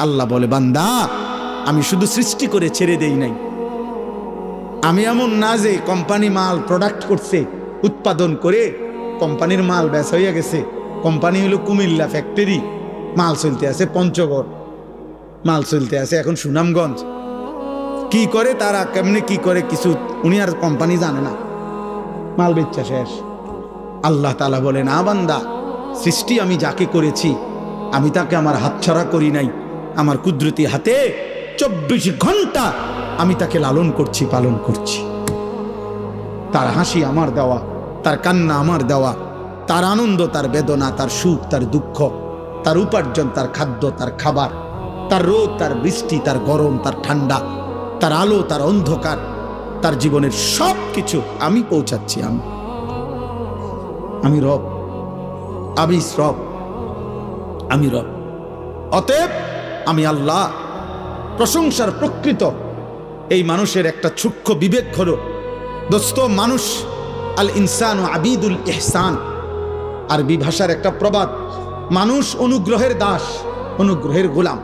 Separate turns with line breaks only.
আল্লাহ বলে, বান্দা আমি শুধু সৃষ্টি করে ছেড়ে দেই নাই। আমি এমন না যে কোম্পানি মাল প্রোডাক্ট করছে, উৎপাদন করে কোম্পানির মাল বেচা হইয়া গেছে। কোম্পানি হলো কুমিল্লা ফ্যাক্টরি, মাল চলতে আছে পঞ্চগড়, মাল চলতে আছে এখন সুনামগঞ্জ। কি করে তারা, কেমনে কি করে কিছু উনি আর কোম্পানি জানে না, মাল বেচা শেষ। আল্লাহ তাআলা বলে, না বান্দা, সৃষ্টি আমি যাকে করেছি আমি তাকে আমার হাতছাড়া করি নাই। আমার কুদরতি হাতে 24 ঘন্টা আমি তাকে লালন করছি, পালন করছি। তার হাসি আমার দেওয়া, তার কান্না আমার দেওয়া, তার আনন্দ, তার বেদনা, তার সুখ, তার দুঃখ, তার উপার্জন, তার খাদ্য, তার খাবার, তার রোদ, তার বৃষ্টি, তার গরম, তার ঠান্ডা, তার আলো, তার অন্ধকার, তার জীবনের সব কিছু আমি পৌঁছাচ্ছি। আমি রব, আমি রব, আমি রব। অতএব আমি আল্লাহ। প্রশংসার প্রকৃত এই মানুষের একটা সূক্ষ্ম বিবেক হলো, দোস্ত, মানুষ আল ইনসানু আবিদুল ইহসান, আরবি ভাষার একটা প্রবাদ, মানুষ অনুগ্রহের দাস, অনুগ্রহের গোলাম।